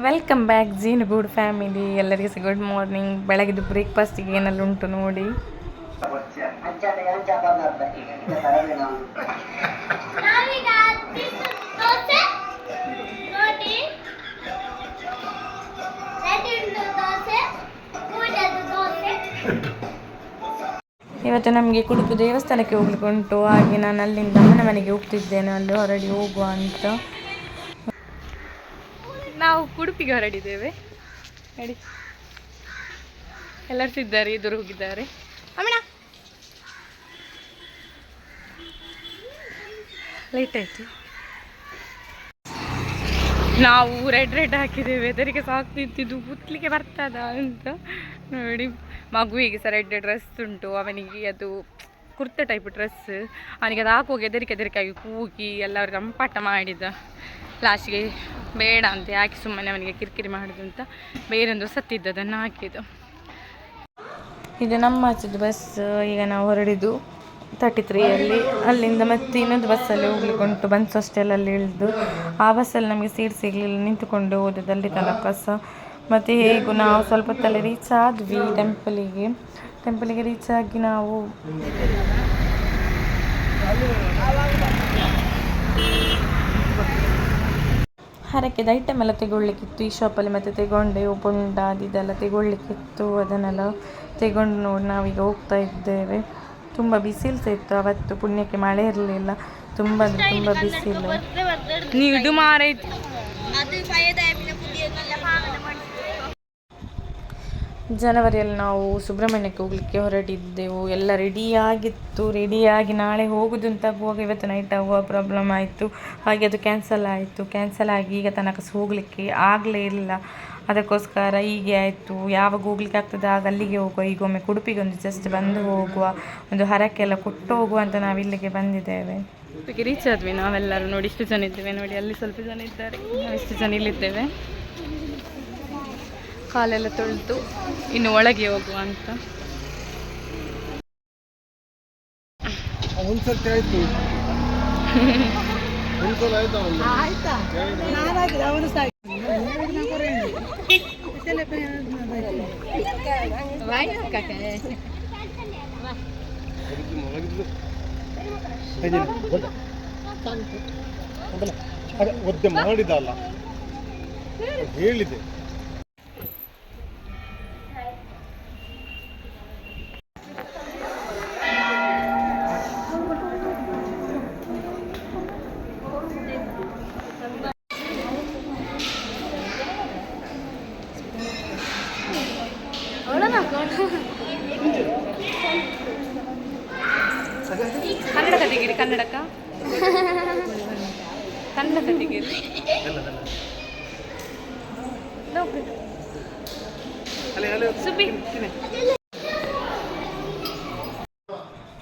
Welcome back ಜೀನು ಗೂಡ್ family. ಎಲ್ಲರಿಗೂ good morning. ಬೆಳಗಿದ್ದು ಬ್ರೇಕ್ಫಾಸ್ಟಿಗೆ ಏನೆಲ್ಲ ಉಂಟು ನೋಡಿ. ಇವತ್ತು ನಮಗೆ ಕುಡುಪು ದೇವಸ್ಥಾನಕ್ಕೆ ಹೋಗ್ಲಿಕ್ಕೆ ಉಂಟು. ಹಾಗೆ ನಾನು ಅಲ್ಲಿಂದ ಅಮ್ಮನ ಮನೆಗೆ ಹೋಗ್ತಿದ್ದೇನೆ. ಅಲ್ಲಿ ಹೊರಡಿ ಹೋಗುವ ಅಂತ ನಾವು ಉಡುಪಿಗೆ ಹೊರಡಿದ್ದೇವೆ. ನೋಡಿ ಎಲ್ಲರೂ ಸಿದ್ದಾರೆ, ಎದುರು ಹೋಗಿದ್ದಾರೆ. ಅಮ್ಮಣ ಲೇಟ್ ಆಯಿತು. ನಾವು ರೆಡ್ ಹಾಕಿದ್ದೇವೆ. ಅದರಿಗೆ ಸಾಕ್ತಿದ್ದು ಪುತ್ಲಿಕ್ಕೆ ಬರ್ತದ ಅಂತ ನೋಡಿ. ಮಗುವಿಗೆ ಸಹ ರೆಡ್ ಡ್ರೆಸ್ ಉಂಟು. ಅವನಿಗೆ ಅದು ಕುರ್ತಾ ಟೈಪ್ ಡ್ರೆಸ್. ಅವನಿಗೆ ಅದು ಹಾಕುವಾಗ ಹೆದರಿಕೆ ಕೂಗಿ ಎಲ್ಲರಿಗೆ ರಂಪಾಟ ಮಾಡಿದ. ಲಾಸ್ಟಿಗೆ ಬೇಡ ಅಂತ ಯಾಕೆ ಸುಮ್ಮನೆ ಅವನಿಗೆ ಕಿರಿಕಿರಿ ಮಾಡೋದು ಅಂತ ಬೇರೊಂದು ಸತ್ತಿದ್ದು ಅದನ್ನು ಹಾಕಿದ್ದು. ಇದು ನಮ್ಮ ಆಚೆದು ಬಸ್. ಈಗ ನಾವು ಹೊರಡಿದ್ದು 33ಯಲ್ಲಿ. ಅಲ್ಲಿಂದ ಮತ್ತೆ ಇನ್ನೊಂದು ಬಸ್ಸಲ್ಲಿ ಹೋಗ್ಲಿಕ್ಕೆ ಉಂಟು. ಬನ್ಸ್ ಹಾಸ್ಟೆಲಲ್ಲಿ ಇಳಿದು ಆ ಬಸ್ಸಲ್ಲಿ ನಮಗೆ ಸೀಟ್ ಸಿಗಲಿಲ್ಲ. ನಿಂತುಕೊಂಡು ಹೋದದಲ್ಲಿ ತನಕ ಸಹ. ಮತ್ತು ಹೇಗೂ ನಾವು ಸ್ವಲ್ಪ ಹೊತ್ತಲ್ಲಿ ರೀಚ್ ಆದ್ವಿ ಟೆಂಪಲಿಗೆ ರೀಚ್ ಆಗಿ ನಾವು ಹರಕೆದ ಐಟಮ್ ಎಲ್ಲ ತೆಗೊಳ್ಳಿಕ್ಕಿತ್ತು ಈ ಶಾಪಲ್ಲಿ. ಮತ್ತು ತೆಗೊಂಡೆ ಬೊಂಡ ಅದೆಲ್ಲ ತೆಗೊಳ್ಳಿಕ್ಕಿತ್ತು. ಅದನ್ನೆಲ್ಲ ತೆಗೊಂಡು ನೋಡಿ ನಾವೀಗ ಹೋಗ್ತಾ ಇದ್ದೇವೆ. ತುಂಬ ಬಿಸಿಲು ಸಹ ಇತ್ತು ಅವತ್ತು. ಪುಣ್ಯಕ್ಕೆ ಮಳೆ ಇರಲಿಲ್ಲ. ತುಂಬ ಅಂದರೆ ತುಂಬ ಬಿಸಿಲು. ನೀಡು ಮಾರೈತಿ. ಜನವರಿಯಲ್ಲಿ ನಾವು ಸುಬ್ರಹ್ಮಣ್ಯಕ್ಕೆ ಹೋಗಲಿಕ್ಕೆ ಹೊರಟಿದ್ದೆವು. ಎಲ್ಲ ರೆಡಿಯಾಗಿ ನಾಳೆ ಹೋಗೋದು ಅಂತ ಆಗುವಾಗ ಇವತ್ತು ನೈಟ್ ಆಗುವ ಪ್ರಾಬ್ಲಮ್ ಆಯಿತು. ಹಾಗೆ ಅದು ಕ್ಯಾನ್ಸಲ್ ಆಗಿ ಈಗ ತನಕ ಹೋಗಲಿಕ್ಕೆ ಆಗಲೇ ಇಲ್ಲ. ಅದಕ್ಕೋಸ್ಕರ ಹೀಗೆ ಆಯಿತು. ಯಾವಾಗ ಹೋಗ್ಲಿಕ್ಕೆ ಆಗ್ತದೆ ಆಗ ಅಲ್ಲಿಗೆ ಹೋಗುವ. ಈಗ ಒಮ್ಮೆ ಉಡುಪಿಗೆ ಒಂದು ಜಸ್ಟ್ ಬಂದು ಹೋಗುವ, ಒಂದು ಹರಕೆಲ್ಲ ಕೊಟ್ಟು ಹೋಗುವ ಅಂತ ನಾವು ಇಲ್ಲಿಗೆ ಬಂದಿದ್ದೇವೆ. ಉಡುಪಿಗೆ ರೀಚ್ ಆದ್ವಿ ನಾವೆಲ್ಲರೂ. ನೋಡಿ ಇಷ್ಟು ಜನ ಇದ್ದೇವೆ. ನೋಡಿ ಅಲ್ಲಿ ಸ್ವಲ್ಪ ಜನ ಇದ್ದಾರೆ, ನಾವು ಇಷ್ಟು ಜನ ಇಲ್ಲಿದ್ದೇವೆ. ಕಾಲೆಲ್ಲ ತೊಳೆದು ಇನ್ನು ಒಳಗೆ ಹೋಗುವ ಅಂತ. ಒದ್ದೆ ಮಾಡಿದಲ್ಲ ಹೇಳಿದೆ. ಕನ್ನಡ ತೆಗೀರಿ. ಸುಬ್ಬಿ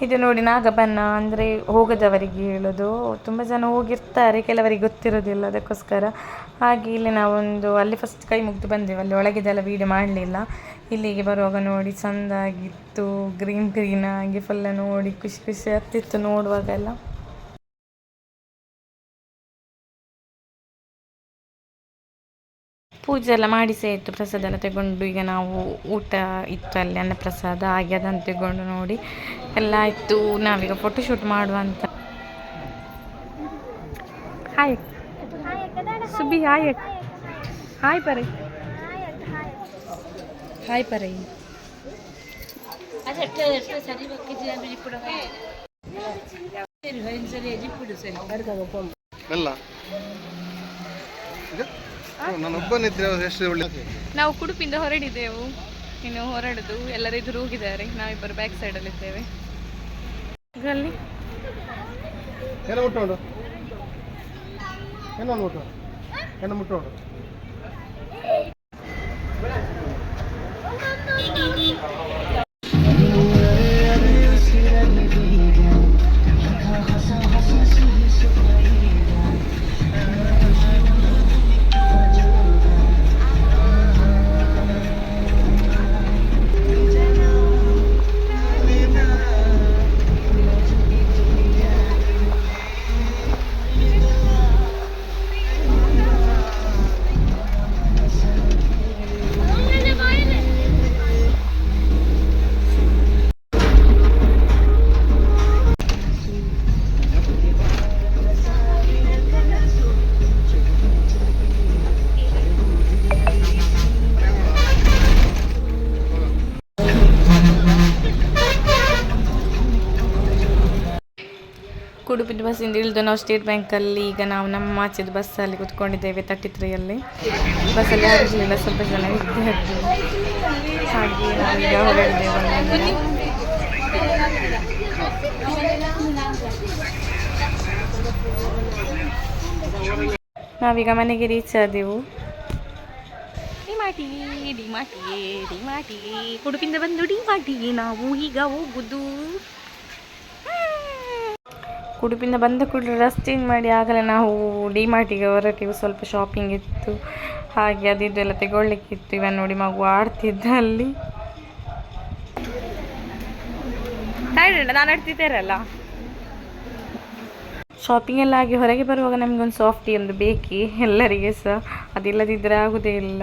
ಇದು ನೋಡಿ ನಾಗಬನ್ನ ಅಂದರೆ ಹೋಗದವರಿಗೆ ಹೇಳೋದು. ತುಂಬ ಜನ ಹೋಗಿರ್ತಾರೆ, ಕೆಲವರಿಗೆ ಗೊತ್ತಿರೋದಿಲ್ಲ. ಅದಕ್ಕೋಸ್ಕರ ಹಾಗೆ ಇಲ್ಲಿ ನಾವೊಂದು ಅಲ್ಲಿ ಫಸ್ಟ್ ಕೈ ಮುಗಿದು ಬಂದೆವು. ಅಲ್ಲಿ ಒಳಗಿದೆಲ್ಲ ವೀಡಿಯೋ ಮಾಡಲಿಲ್ಲ. ಇಲ್ಲಿಗೆ ಬರುವಾಗ ನೋಡಿ ಚೆಂದಾಗಿತ್ತು. ಗ್ರೀನ್ ಆಗಿ ಫುಲ್ಲ ನೋಡಿ ಖುಷಿ ಆಗ್ತಿತ್ತು ನೋಡುವಾಗೆಲ್ಲ. ಪೂಜೆ ಎಲ್ಲ ಮಾಡಿಸೇ ಇತ್ತು. ಪ್ರಸಾದ ಎಲ್ಲ ತಗೊಂಡು ಈಗ ನಾವು ಊಟ ಇತ್ತು ಅಲ್ಲಿ ಅನ್ನಪ್ರಸಾದ. ಹಾಗೆ ಅದನ್ನು ತಗೊಂಡು ನೋಡಿ ಎಲ್ಲ ಆಯಿತು. ನಾವೀಗ ಫೋಟೋಶೂಟ್ ಮಾಡುವ ಅಂತ. Hi Subbi, hi Parai. ನಾವು ಉಡುಪಿಯಿಂದ ಹೊರಡಿದ್ದೆವು. ಇನ್ನು ಹೊರಡುದು ಎಲ್ಲರೂ ಎದುರು ಹೋಗಿದ್ದಾರೆ. ನಾವಿಬ್ಬರು ಬ್ಯಾಕ್ ಸೈಡಲ್ಲಿ ಇದ್ದೇವೆ. ಅಲ್ಲಿ ಉಡುಪಿದು ಬಸ್ಸಿಂದ ಇಳಿದು ನಾವು ಸ್ಟೇಟ್ ಬ್ಯಾಂಕಲ್ಲಿ ಈಗ ನಾವು ನಮ್ಮ ಆಚೆದು ಬಸ್ಸಲ್ಲಿ ಕೂತ್ಕೊಂಡಿದ್ದೇವೆ 33ಯಲ್ಲಿ. ಬಸ್ಸಲ್ಲಿ ಯಾರು ಇರಲಿಲ್ಲ, ಸ್ವಲ್ಪ ಜನ ಇದ್ದದ್ದು. ಹಾಗೆ ನಾವೀಗ ಹೊರಡಿದ್ದೇವೆ. ನಾವೀಗ ಮನೆಗೆ ರೀಚ್ ಆದೆವು. ಡಿಮಾಟಿಗೆ ಉಡುಪಿಂದ ಬಂದು ಡಿಮಾಟಿಗೆ ನಾವು ಈಗ ಹೋಗುದು. ಉಡುಪಿಂದ ಬಂದ ಕೂಡಲೇ ಡ್ರೆಸ್ ಚೇಂಜ್ ಮಾಡಿ ಆಗಲೇ ನಾವು ಡಿಮಾರ್ಟಿಗೆ ಹೊರಟಿವು. ಸ್ವಲ್ಪ ಶಾಪಿಂಗ್ ಇತ್ತು, ಹಾಗೆ ಅದಿದ್ದೆಲ್ಲ ತೆಗೊಳ್ಳಿಕ್ಕಿತ್ತು. ಇವನ್ ನೋಡಿ ಮಗು ಆಡ್ತಿದ್ದ ಅಲ್ಲಿ. ನಾನು ಆಡ್ತಿದ್ದೇರಲ್ಲ. ಶಾಪಿಂಗ್ ಎಲ್ಲ ಆಗಿ ಹೊರಗೆ ಬರುವಾಗ ನಮಗೊಂದು ಸಾಫ್ಟಿ ಒಂದು ಬೇಕೇ ಎಲ್ಲರಿಗೆ ಸಹ, ಅದಿಲ್ಲದಿದ್ದರೆ ಆಗೋದೇ ಇಲ್ಲ.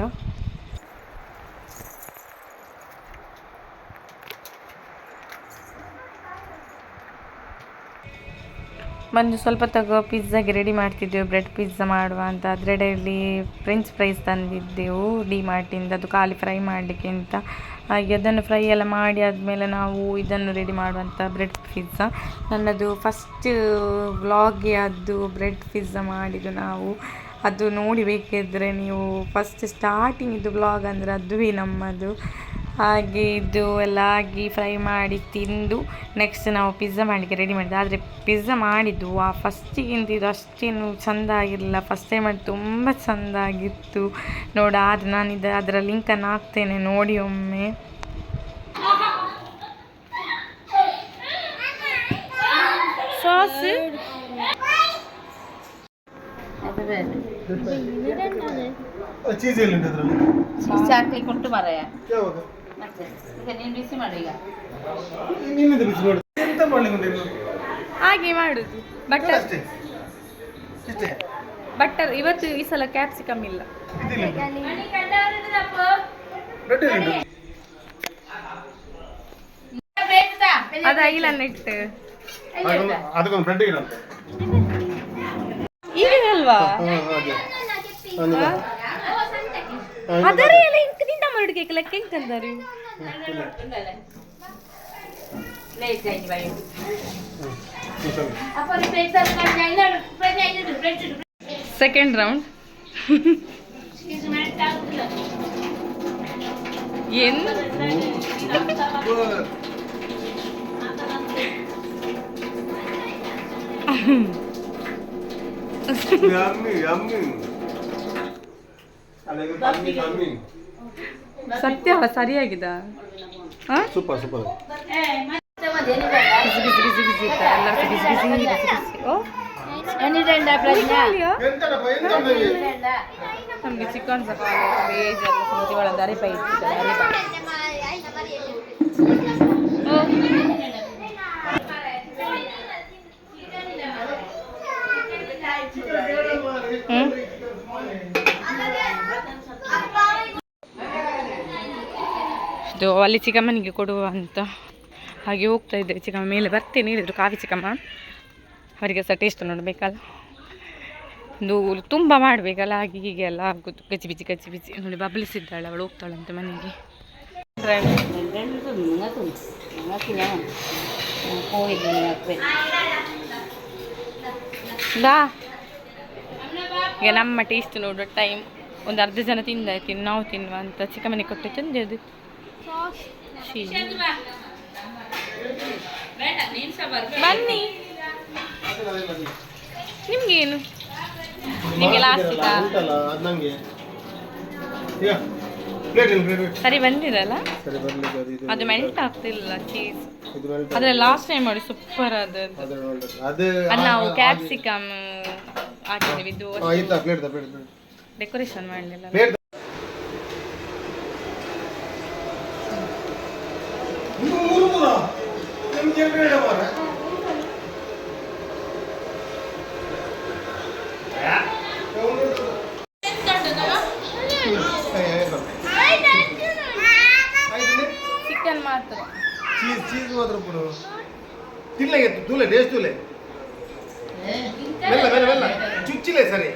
ಬಂದು ಸ್ವಲ್ಪ ತಗೋ ಪಿಜ್ಜಾಗೆ ರೆಡಿ ಮಾಡ್ತಿದ್ದೆವು, ಬ್ರೆಡ್ ಪಿಜ್ಜಾ ಮಾಡುವ ಅಂತ. ಅದರಲ್ಲಿ ಫ್ರೆಂಚ್ ಫ್ರೈಸ್ ತಂದಿದ್ದೆವು ಡಿಮಾರ್ಟಿಂದ, ಅದು ಖಾಲಿ ಫ್ರೈ ಮಾಡಲಿಕ್ಕೆ ಅಂತ. ಹಾಗೆ ಅದನ್ನು ಫ್ರೈ ಎಲ್ಲ ಮಾಡಿ ಆದಮೇಲೆ ನಾವು ಇದನ್ನು ರೆಡಿ ಮಾಡುವಂಥ ಬ್ರೆಡ್ ಪಿಜ್ಜಾ. ನನ್ನದು ಫಸ್ಟ್ ವ್ಲಾಗ್ಗೆ ಅದು ಬ್ರೆಡ್ ಪಿಜ್ಜಾ ಮಾಡಿದ್ದು ನಾವು. ಅದು ನೋಡಿ ಬೇಕಿದ್ದರೆ ನೀವು ಫಸ್ಟ್ ಸ್ಟಾರ್ಟಿಂಗ್ ಇದು ವ್ಲಾಗ್ ಅಂದರೆ ಅದುವೇ ನಮ್ಮದು. ಹಾಗೆ ಇದು ಎಲ್ಲ ಆಗಿ ಫ್ರೈ ಮಾಡಿ ತಿಂದು ನೆಕ್ಸ್ಟ್ ನಾವು ಪಿಜ್ಜಾ ಮಾಡಲಿಕ್ಕೆ ರೆಡಿ ಮಾಡಿದ್ದು. ಆದರೆ ಪಿಜ್ಜಾ ಮಾಡಿದ್ದು ಫಸ್ಟಿಗಿಂತ ಇದು ಅಷ್ಟೇನು ಚೆಂದ ಆಗಿರಲಿಲ್ಲ. ಫಸ್ಟ್ ಟೈಮ್ ಮಾಡಿ ತುಂಬ ಚೆಂದ ಆಗಿತ್ತು ಆದರೆ ನಾನು ಅದರ ಲಿಂಕನ್ನು ಹಾಕ್ತೇನೆ, ನೋಡಿ ಒಮ್ಮೆ. ಸಾಸ್ ಚೀಸ್ ಹಾಕ್ಲಿಕ್ಕೆ ಉಂಟು ಮಾರಾಯ. ಮತ್ತೆ ಈಗ ನೀನು ಬಿಸಿ ಮಾಡು. ಈಗ ಹಾಗೆ ಮಾಡುದು. ಬಟರ್ ಇವತ್ತು ಈ ಸಲ ಕ್ಯಾಪ್ಸಿಕಮ್ ಇಲ್ಲ. ಅದು ಐಲನ್ನ ಇಟ್ಟು ಈಗ ಅಲ್ವಾ ಅದರ ಎಲ್ಲ ಇಂಕ ತಿಂಡ ಮಾಡಿ ಕೇಕ್ ಲೆಕ್ಕ ಹೆಂಗ್ ತಂದಾರು. ಸೆಕೆಂಡ್ ರೌಂಡ್ ಏನು ಸತ್ಯ ಸರಿಯಾಗಿದ. Super super. ನಮಗೆ ಚಿಕನ್ ಬೇಜಾರು ಸಂತಿ ಒಳಗೆ ಅರಿಪಾಯಿ ಇಟ್ಟಿದ್ದಾರೆ. ಇದು ಅಲ್ಲಿ ಚಿಕ್ಕಮ್ಮನಿಗೆ ಕೊಡುವ ಅಂತ ಹಾಗೆ ಹೋಗ್ತಾ ಇದ್ದೆ. ಚಿಕ್ಕಮ್ಮ ಮೇಲೆ ಬರ್ತೇನೆ ಹೇಳಿದ್ರು, ಕಾಫಿ ಚಿಕ್ಕಮ್ಮ. ಅವರಿಗೆ ಸಹ ಟೇಸ್ಟ್ ನೋಡಬೇಕಲ್ಲ, ಒಂದು ತುಂಬ ಮಾಡಬೇಕಲ್ಲ, ಹಾಗೆ ಹೀಗೆ ಎಲ್ಲ ಆಗೋದು. ಕಚ್ಚಿ ಬಿಚ್ಚಿ ನೋಡಿ ಬಬ್ಲಿಸಿದ್ದಾಳೆ ಅವಳು, ಹೋಗ್ತಾಳಂತೆ ಮನೆಗೆ. ಈಗ ನಮ್ಮ ಟೇಸ್ಟ್ ನೋಡೋ ಟೈಮ್. ಒಂದು ಅರ್ಧ ಜನ ತಿಂದಾಯ್ತು, ನಾವು ತಿನ್ನುವ ಅಂತ ಚಿಕ್ಕಮ್ಮನಿಗೆ ಕೊಟ್ಟು ತಂದೆದು. ಬನ್ನಿ, ನಿಮ್ಗೇನು? ನಿಮಗೆ ಲಾಸ್ಟ್ ಸರಿ ಬಂದಿರಲ್ಲ, ಅದು ಮೆಲ್ಟ್ ಆಗ್ತಿಲ್ಲ ಚೀಸ್. ಅದ್ರ ಲಾಸ್ಟ್ ಟೈಮ್ ಮಾಡಿ ಸೂಪರ್ ಅದು ನಾವು ಕ್ಯಾಪ್ಸಿಕಮ್ ಹಾಕಿದ್ದೀವಿ. ಇದು ಡೆಕೋರೇಷನ್ ಮಾಡಲಿಲ್ಲ. ಚಿಕನ್ ಮಾತ್ರ ಚೀಸ್ ಮಾತ್ರ ಪುರು ತಿನ್ನಗೆ ತೂಲೆ ಟೇಸ್ಟ್ ತೂಲೆ ಮೆಲ್ಲ ಮೆಲ್ಲ ಮೆಲ್ಲ ಚುಚ್ಚಿಲೆ ಸರಿ.